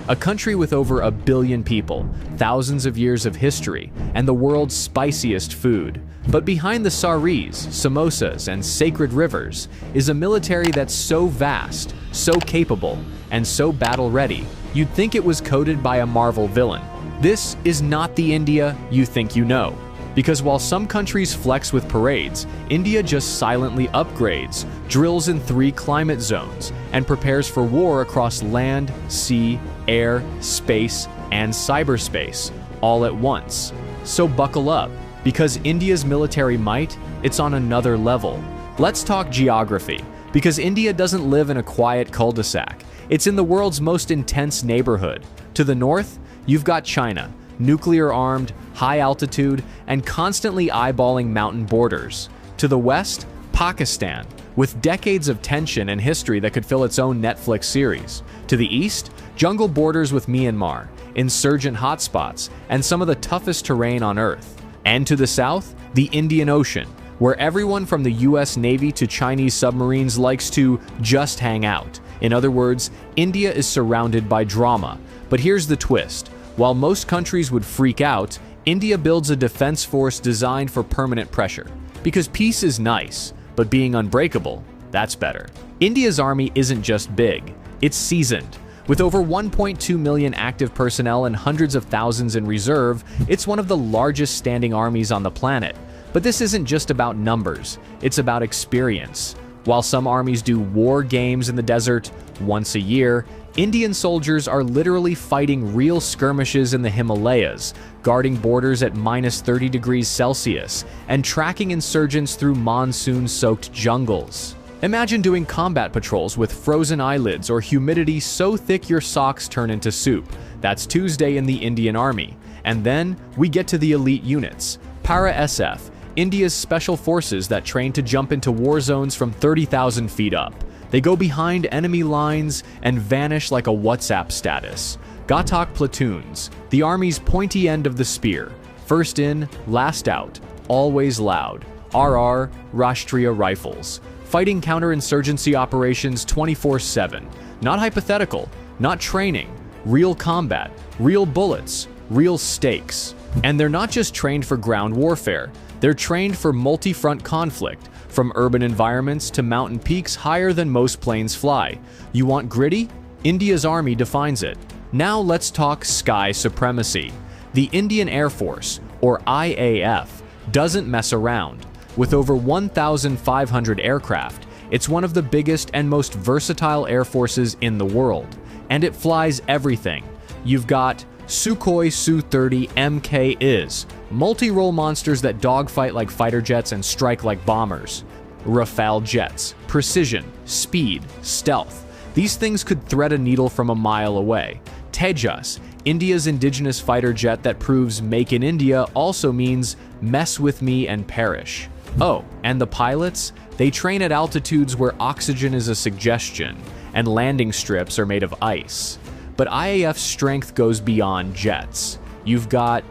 a country with over 1 billion people, thousands of years of history, and the world's spiciest food. But behind the saris, samosas, and sacred rivers is a military that's so vast, so capable, and so battle-ready, you'd think it was coded by a Marvel villain. This is not the India you think you know. Because while some countries flex with parades, India just silently upgrades, drills in 3 climate zones, and prepares for war across land, sea, air, space, and cyberspace, all at once. So buckle up, because India's military might, it's on another level. Let's talk geography, because India doesn't live in a quiet cul-de-sac. It's in the world's most intense neighborhood. To the north, you've got China, nuclear-armed, high altitude, and constantly eyeballing mountain borders. To the west, Pakistan, with decades of tension and history that could fill its own Netflix series. To the east, jungle borders with Myanmar, insurgent hotspots, and some of the toughest terrain on Earth. And to the south, the Indian Ocean, where everyone from the US Navy to Chinese submarines likes to just hang out. In other words, India is surrounded by drama. But here's the twist. While most countries would freak out, India builds a defense force designed for permanent pressure. Because peace is nice, but being unbreakable, that's better. India's army isn't just big, it's seasoned. With over 1.2 million active personnel and hundreds of thousands in reserve, it's one of the largest standing armies on the planet. But this isn't just about numbers, it's about experience. While some armies do war games in the desert once a year, Indian soldiers are literally fighting real skirmishes in the Himalayas, guarding borders at -30 degrees Celsius, and tracking insurgents through monsoon-soaked jungles. Imagine doing combat patrols with frozen eyelids or humidity so thick your socks turn into soup. That's Tuesday in the Indian Army. And then we get to the elite units. Para-SF, India's special forces that train to jump into war zones from 30,000 feet up. They go behind enemy lines and vanish like a WhatsApp status. Ghatak platoons, the army's pointy end of the spear. First in, last out, always loud. RR, Rashtriya Rifles. Fighting counterinsurgency operations 24/7. Not hypothetical, not training. Real combat, real bullets, real stakes. And they're not just trained for ground warfare. They're trained for multi-front conflict, from urban environments to mountain peaks higher than most planes fly. You want gritty? India's army defines it. Now let's talk sky supremacy. The Indian Air Force, or IAF, doesn't mess around. With over 1,500 aircraft, it's one of the biggest and most versatile air forces in the world. And it flies everything. You've got Sukhoi Su-30 MK-IS, multi-role monsters that dogfight like fighter jets and strike like bombers. Rafale jets, precision, speed, stealth. These things could thread a needle from a mile away. Tejas, India's indigenous fighter jet that proves "Make in India" also means mess with me and perish. Oh, and the pilots? They train at altitudes where oxygen is a suggestion, and landing strips are made of ice. But IAF's strength goes beyond jets. You've got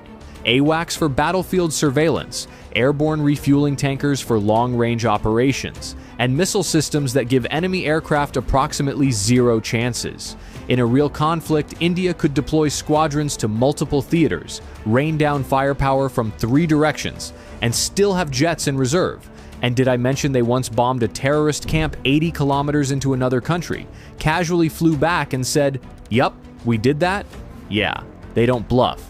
AWACS for battlefield surveillance, airborne refueling tankers for long-range operations, and missile systems that give enemy aircraft approximately 0 chances. In a real conflict, India could deploy squadrons to multiple theaters, rain down firepower from 3 directions, and still have jets in reserve. And did I mention they once bombed a terrorist camp 80 kilometers into another country, casually flew back and said, "Yup, we did that"? Yeah, they don't bluff.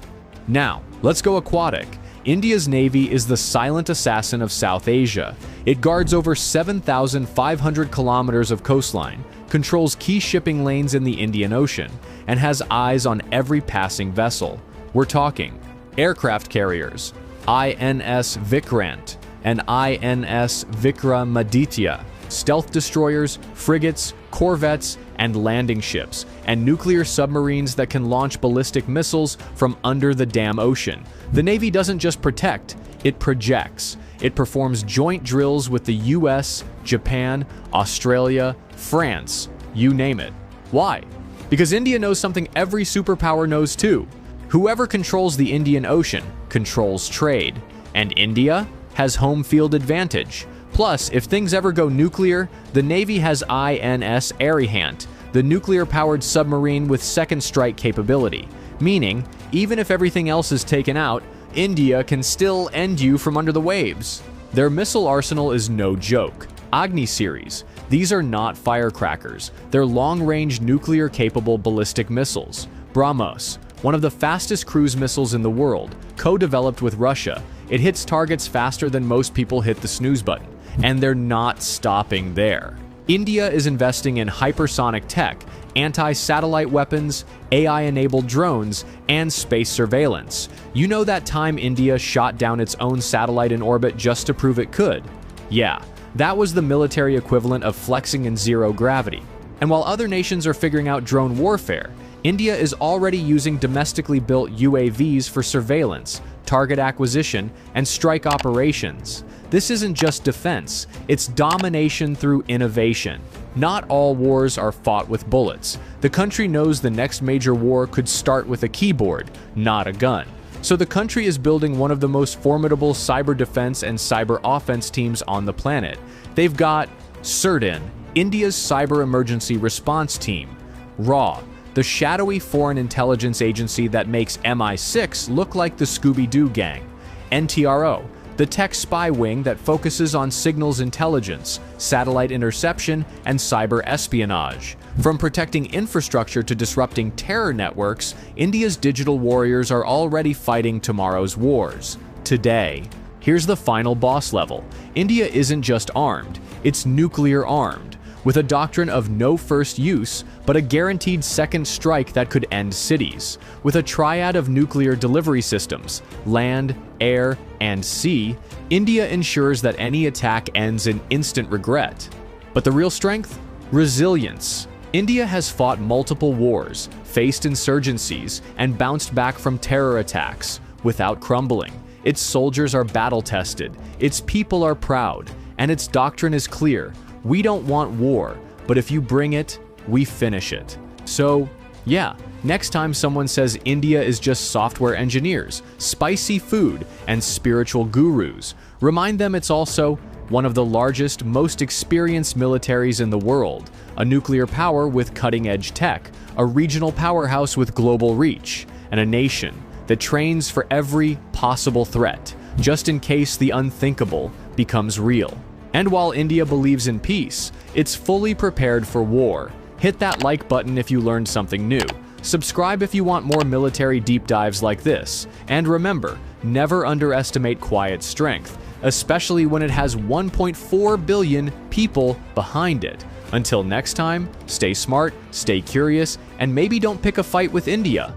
Now, let's go aquatic. India's Navy is the silent assassin of South Asia. It guards over 7,500 kilometers of coastline, controls key shipping lanes in the Indian Ocean, and has eyes on every passing vessel. We're talking aircraft carriers, INS Vikrant and INS Vikramaditya, stealth destroyers, frigates, corvettes, and landing ships, and nuclear submarines that can launch ballistic missiles from under the damn ocean. The Navy doesn't just protect, it projects. It performs joint drills with the US, Japan, Australia, France, you name it. Why? Because India knows something every superpower knows too. Whoever controls the Indian Ocean controls trade, and India has home field advantage. Plus, if things ever go nuclear, the Navy has INS Arihant, the nuclear-powered submarine with second strike capability, meaning, even if everything else is taken out, India can still end you from under the waves. Their missile arsenal is no joke. Agni series. These are not firecrackers. They're long-range nuclear-capable ballistic missiles. BrahMos, one of the fastest cruise missiles in the world, co-developed with Russia. It hits targets faster than most people hit the snooze button. And they're not stopping there. India is investing in hypersonic tech, anti-satellite weapons, AI-enabled drones, and space surveillance. You know that time India shot down its own satellite in orbit just to prove it could? Yeah, that was the military equivalent of flexing in zero gravity. And while other nations are figuring out drone warfare, India is already using domestically built UAVs for surveillance, target acquisition, and strike operations. This isn't just defense, it's domination through innovation. Not all wars are fought with bullets. The country knows the next major war could start with a keyboard, not a gun. So the country is building one of the most formidable cyber defense and cyber offense teams on the planet. They've got CERTIN, India's cyber emergency response team, RAW, the shadowy foreign intelligence agency that makes MI6 look like the Scooby-Doo gang, NTRO, the tech spy wing that focuses on signals intelligence, satellite interception, and cyber espionage. From protecting infrastructure to disrupting terror networks, India's digital warriors are already fighting tomorrow's wars. Today. Here's the final boss level. India isn't just armed, it's nuclear armed, with a doctrine of no first use, but a guaranteed second strike that could end cities. With a triad of nuclear delivery systems, land, air, and sea, India ensures that any attack ends in instant regret. But the real strength? Resilience. India has fought multiple wars, faced insurgencies, and bounced back from terror attacks without crumbling. Its soldiers are battle-tested, its people are proud, and its doctrine is clear. We don't want war, but if you bring it, we finish it. So, yeah, next time someone says India is just software engineers, spicy food, and spiritual gurus, remind them it's also one of the largest, most experienced militaries in the world, a nuclear power with cutting-edge tech, a regional powerhouse with global reach, and a nation that trains for every possible threat, just in case the unthinkable becomes real. And while India believes in peace, it's fully prepared for war. Hit that like button if you learned something new. Subscribe if you want more military deep dives like this. And remember, never underestimate quiet strength, especially when it has 1.4 billion people behind it. Until next time, stay smart, stay curious, and maybe don't pick a fight with India.